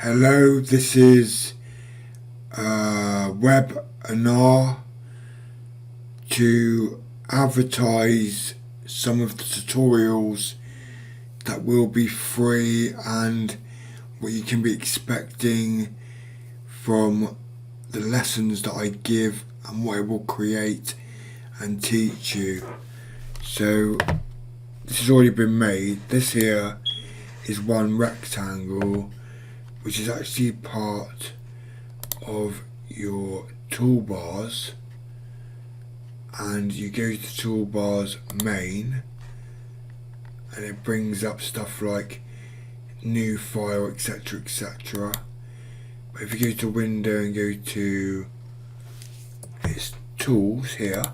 Hello, this is a webinar to advertise some of the tutorials that will be free and what you can be expecting from the lessons that I give and what I will create and teach you. So this has already been made. This here is one rectangle which is actually part of your toolbars, and you go to the toolbars main and it brings up stuff like new file, etc, etc. But if you go to window and go to its tools here,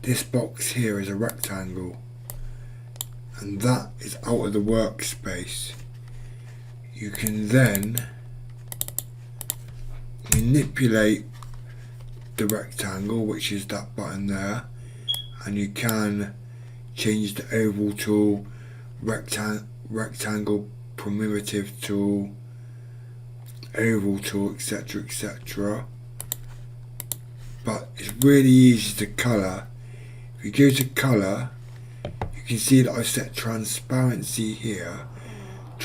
this box here is a rectangle, and that is out of the workspace. You can then manipulate the rectangle, which is that button there, and you can change the oval tool, rectangle primitive tool, oval tool, etc, etc. But it's really easy to colour. If you go to colour, you can see that I've set transparency here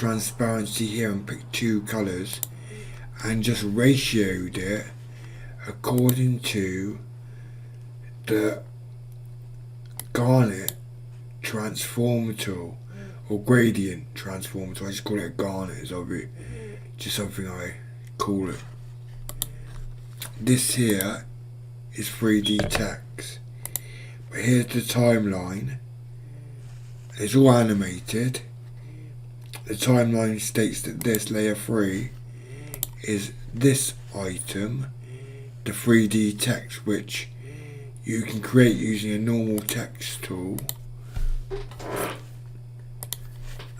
and picked two colours and just ratioed it according to the garnet transform tool or gradient transform tool. I just call it a garnet, it's just something I call it. This here is 3D text, but here's the timeline. It's all animated. The timeline states that this layer 3 is this item, the 3D text, which you can create using a normal text tool,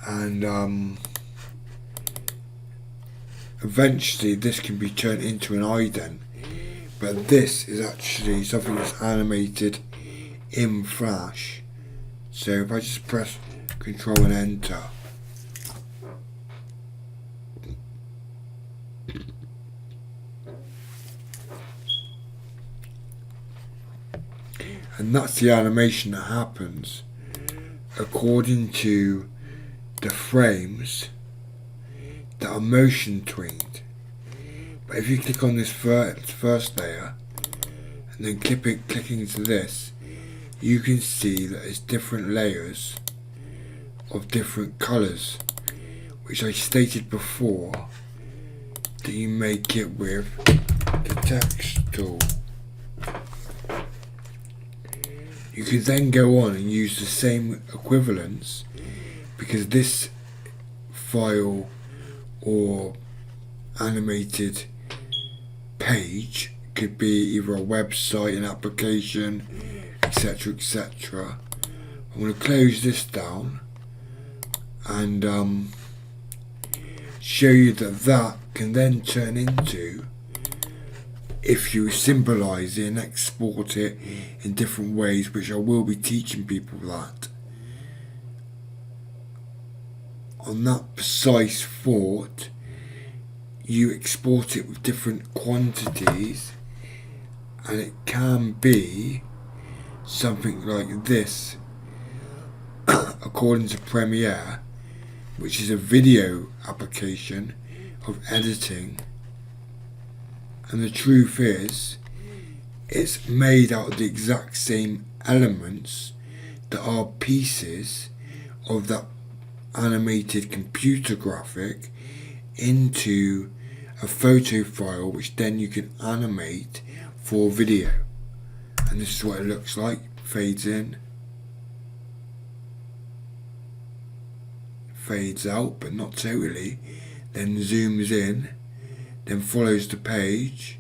and eventually this can be turned into an ident, but this is actually something that's animated in Flash. So if I just press Control and Enter, and that's the animation that happens according to the frames that are motion tweened. But if you click on this first layer and then clicking into this, you can see that it's different layers of different colours, which I stated before that you make it with the text tool. You can then go on and use the same equivalents, because this file or animated page could be either a website, an application, etc, etc. I'm going to close this down and show you that can then turn into, if you symbolize it and export it in different ways, which I will be teaching people that. On that precise thought, you export it with different quantities, and it can be something like this according to Premiere, which is a video application of editing. And the truth is, it's made out of the exact same elements that are pieces of that animated computer graphic into a photo file, which then you can animate for video. And this is what it looks like. Fades in, fades out, but not totally, then zooms in, then follows the page,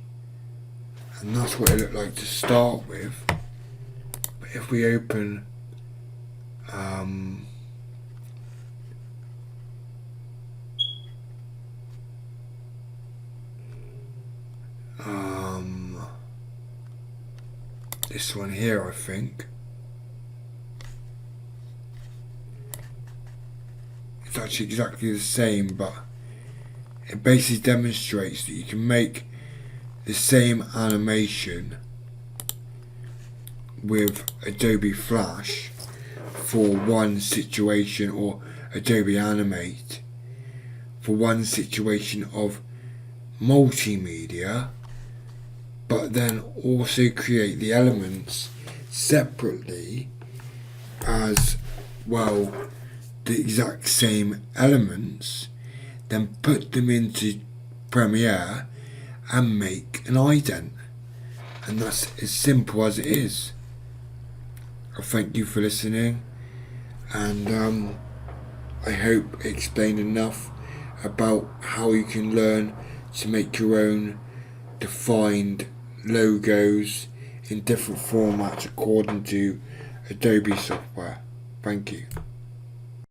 and that's what it looked like to start with. But if we open this one here, I think it's actually exactly the same, but it basically demonstrates that you can make the same animation with Adobe Flash for one situation, or Adobe Animate for one situation of multimedia, but then also create the elements separately as well, the exact same elements, then put them into Premiere and make an ident. And that's as simple as it is. I thank you for listening, and I hope it explained enough about how you can learn to make your own defined logos in different formats according to Adobe software. Thank you.